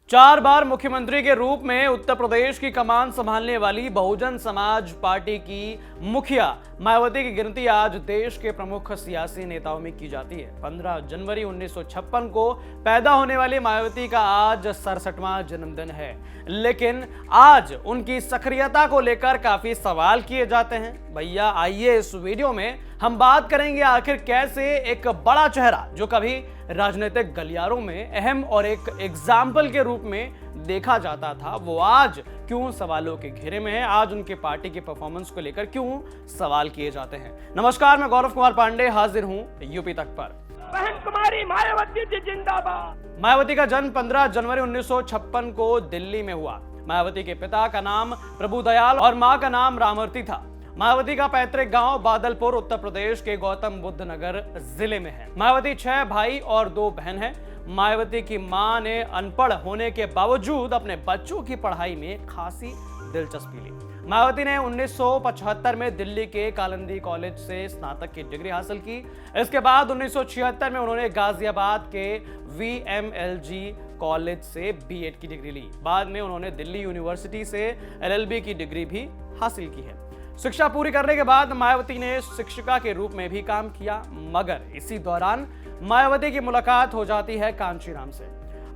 4 बार मुख्यमंत्री के रूप में उत्तर प्रदेश की कमान संभालने वाली बहुजन समाज पार्टी की मुखिया मायावती की गिनती आज देश के प्रमुख सियासी नेताओं में की जाती है। 15 जनवरी 1956 को पैदा होने वाली मायावती का आज 67वां जन्मदिन है, लेकिन आज उनकी सक्रियता को लेकर काफी सवाल किए जाते हैं। भैया आइए इस वीडियो में हम बात करेंगे आखिर कैसे एक बड़ा चेहरा जो कभी राजनीतिक गलियारों में अहम और एक एग्जाम्पल के रूप में देखा जाता था, वो आज क्यों सवालों के घेरे में है, आज उनके पार्टी के परफॉर्मेंस को लेकर क्यों सवाल किए जाते हैं। नमस्कार, मैं गौरव कुमार पांडे हाजिर हूं यूपी तक पर। बहन कुमारी मायावती जी जिंदाबाद। मायावती का जन्म 15 जनवरी 1956 को दिल्ली में हुआ। मायावती के पिता का नाम प्रभुदयाल और मां का नाम रामवती था। मायावती का पैतृक गांव बादलपुर उत्तर प्रदेश के गौतम बुद्ध नगर जिले में है। मायावती 6 भाई और 2 बहन हैं। मायावती की मां ने अनपढ़ होने के बावजूद अपने बच्चों की पढ़ाई में खासी दिलचस्पी ली। मायावती ने 1975 में दिल्ली के कालिंदी कॉलेज से स्नातक की डिग्री हासिल की। इसके बाद 1976 में उन्होंने गाजियाबाद के VMLG कॉलेज से B.Ed की डिग्री ली। बाद में उन्होंने दिल्ली यूनिवर्सिटी से LLB की डिग्री भी हासिल की है। शिक्षा पूरी करने के बाद मायावती ने शिक्षिका के रूप में भी काम किया, मगर इसी दौरान मायावती की मुलाकात हो जाती है कांशीराम से,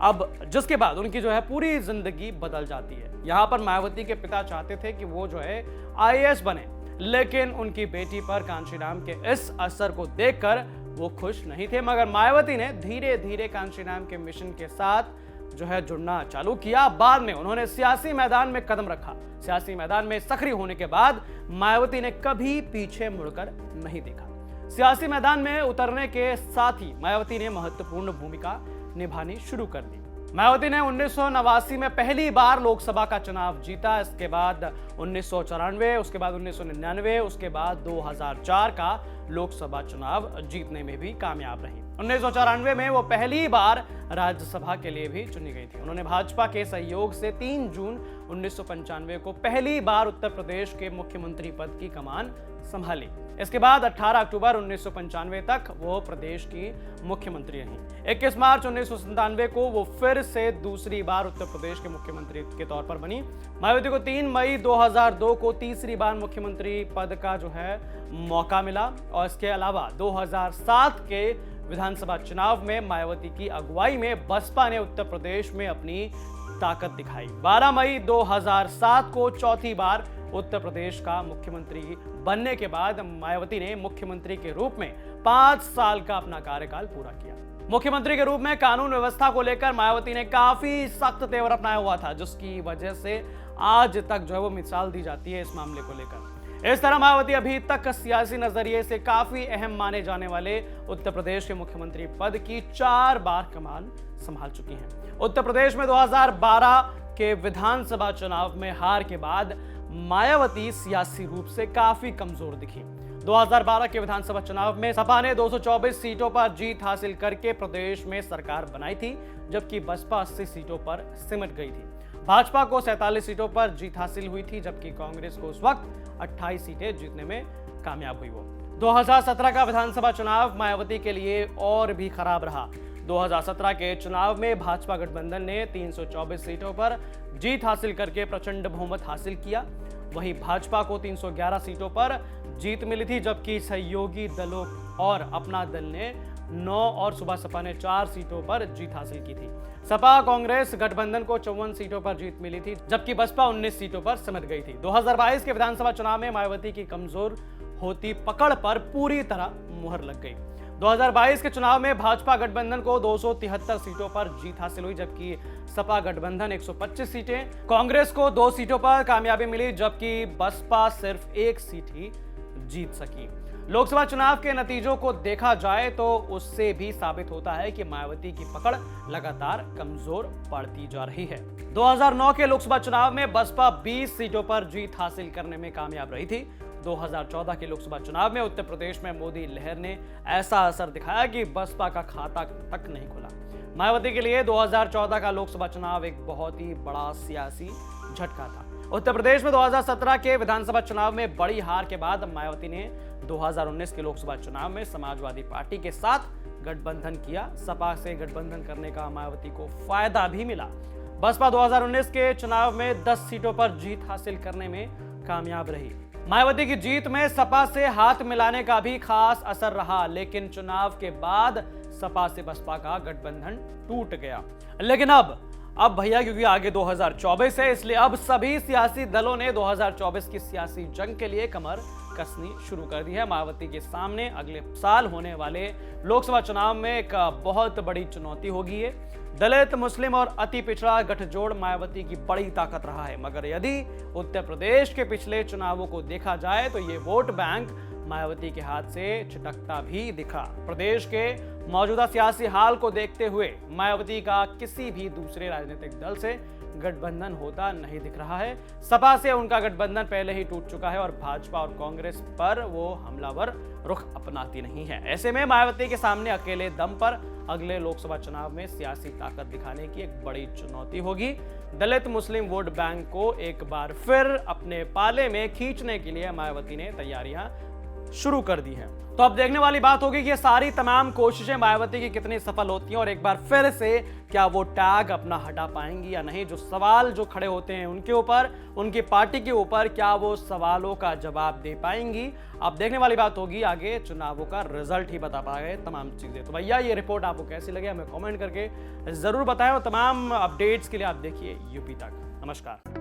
अब जिसके बाद उनकी जो है पूरी जिंदगी बदल जाती है। यहाँ पर मायावती के पिता चाहते थे कि वो जो है IAS बने, लेकिन उनकी बेटी पर कांशीराम के इस असर को देखकर वो खुश नहीं थे, मगर मायावती ने धीरे धीरे कांशीराम के मिशन के साथ जो है जुड़ना चालू किया। बाद में उन्होंने सियासी मैदान में कदम रखा। सियासी मैदान में सक्रिय होने के बाद मायावती ने कभी पीछे मुड़कर नहीं देखा। सियासी मैदान में उतरने के साथ ही मायावती ने महत्वपूर्ण भूमिका निभानी शुरू कर दी। मायावती ने 1989 में पहली बार लोकसभा का चुनाव जीता। इसके बाद 1994, उसके बाद 1999, उसके बाद 2004 का लोकसभा चुनाव जीतने में भी कामयाब रही। 1994 में वो पहली बार राज्यसभा के लिए भी चुनी गई थी। उन्होंने भाजपा के सहयोग से 3 जून 1995 को पहली बार उत्तर प्रदेश के मुख्यमंत्री पद की कमान संभाली। इसके बाद 18 अक्टूबर 1995 तक वो प्रदेश की मुख्यमंत्री रहीं। 21 मार्च 1997 को वो फिर से दूसरी बार उत्तर प्रदेश के मुख्यमंत्री के तौर पर बनी। मायावती को 3 मई 2002 को तीसरी बार मुख्यमंत्री पद का जो है मौका मिला, और इसके अलावा 2007 के विधानसभा चुनाव में मायावती की अगुवाई में बसपा ने उत्तर प्रदेश में अपनी ताकत दिखाई। 12 मई 2007 को चौथी बार उत्तर प्रदेश का मुख्यमंत्री बनने के बाद मायावती ने मुख्यमंत्री के रूप में 5 साल का अपना कार्यकाल पूरा किया। मुख्यमंत्री के रूप में कानून व्यवस्था को लेकर मायावती ने काफी सख्त तेवर अपनाया हुआ था, जिसकी वजह से आज तक जो है वो मिसाल दी जाती है इस मामले को लेकर। इस तरह मायावती अभी तक सियासी नजरिए से काफी अहम माने जाने वाले उत्तर प्रदेश के मुख्यमंत्री पद की 4 बार कमान संभाल चुकी हैं। उत्तर प्रदेश में 2012 के विधानसभा चुनाव में हार के बाद मायावती सियासी रूप से काफी कमजोर दिखी। 2012 के विधानसभा चुनाव में सपा ने 224 सीटों पर जीत हासिल करके प्रदेश में सरकार बनाई थी, जबकि बसपा 80 सीटों पर सिमट गई थी। भाजपा को 47 सीटों पर जीत हासिल हुई थी, जबकि कांग्रेस को उस वक्त 28 सीटें जीतने में कामयाब हुई। वो 2017 का विधानसभा चुनाव मायावती के लिए और भी खराब रहा। 2017 के चुनाव में भाजपा गठबंधन ने 324 सीटों पर जीत हासिल करके प्रचंड बहुमत हासिल किया। वहीं भाजपा को 311 सीटों पर जीत मिली थी, जबकि सहयोगी दलों और अपना दल ने 9 और सुबह सपा ने 4 सीटों पर जीत हासिल की थी। सपा कांग्रेस गठबंधन को 54 सीटों पर जीत मिली थी, जबकि बसपा 19 सीटों पर सिमट गई थी। 2022 के विधानसभा चुनाव में मायावती की कमजोर होती पकड़ पर पूरी तरह मुहर लग गई। 2022 के चुनाव में भाजपा गठबंधन को 273 सीटों पर जीत हासिल हुई, जबकि सपा गठबंधन 125 सीटें, कांग्रेस को 2 सीटों पर कामयाबी मिली, जबकि बसपा सिर्फ 1 सीट ही जीत सकी। लोकसभा चुनाव के नतीजों को देखा जाए तो उससे भी साबित होता है कि मायावती की पकड़ लगातार कमजोर पड़ती जा रही है। 2009 के लोकसभा चुनाव में बसपा 20 सीटों पर जीत हासिल करने में कामयाब रही थी। 2014 के लोकसभा चुनाव में उत्तर प्रदेश में मोदी लहर ने ऐसा असर दिखाया कि बसपा का खाता तक नहीं खुला। मायावती के लिए 2014 का लोकसभा चुनाव एक बहुत ही बड़ा सियासी झटका था। उत्तर प्रदेश में 2017 के विधानसभा चुनाव में बड़ी हार के बाद मायावती ने 2019 के लोकसभा चुनाव में समाजवादी पार्टी के साथ गठबंधन किया। सपा से गठबंधन करने का मायावती को फायदा भी मिला। बसपा 2019 के चुनाव में 10 सीटों पर जीत हासिल करने में कामयाब रही। मायावती की जीत में सपा से हाथ मिलाने का भी खास असर रहा, लेकिन चुनाव के बाद सपा से बसपा का गठबंधन टूट गया। लेकिन अब भैया, क्योंकि आगे 2024 है, इसलिए अब सभी सियासी दलों ने 2024 की सियासी जंग के लिए कमर कसनी शुरू कर दी है। मायावती के सामने अगले साल होने वाले लोकसभा चुनाव में एक बहुत बड़ी चुनौती होगी। ये दलित, मुस्लिम और अति पिछड़ा गठजोड़ मायावती की बड़ी ताकत रहा है। मगर यदि उत्तर प्रदेश के पिछले चुनावों को देखा जाए तो ये वोट बैंक मायावती के हाथ से छिटकता भी दिखा। प्रदेश के मौजूदा सियासी हाल को देखते हुए मायावती का किसी भी दूसरे राजनीतिक दल से गठबंधन होता नहीं दिख रहा है। सपा से उनका गठबंधन पहले ही टूट चुका है और भाजपा और कांग्रेस पर वो हमलावर रुख अपनाती नहीं है। ऐसे में मायावती के सामने अकेले दम पर अगले लोकसभा चुनाव में सियासी ताकत दिखाने की एक बड़ी चुनौती होगी। दलित मुस्लिम वोट बैंक को एक बार फिर अपने पाले में खींचने के लिए मायावती ने तैयारियां शुरू कर दी है। तो अब देखने वाली बात होगी कि ये सारी तमाम कोशिशें मायावती की कितनी सफल होती हैं और एक बार फिर से क्या वो टैग अपना हटा पाएंगी या नहीं। जो सवाल जो खड़े होते हैं उनके ऊपर, उनकी पार्टी के ऊपर, क्या वो सवालों का जवाब दे पाएंगी। अब देखने वाली बात होगी, आगे चुनावों का रिजल्ट ही बता पाएंगे तमाम चीजें। तो भैया, ये रिपोर्ट आपको कैसी लगी हमें कमेंट करके जरूर बताएं और तमाम अपडेट्स के लिए आप देखिए यूपी तक। नमस्कार।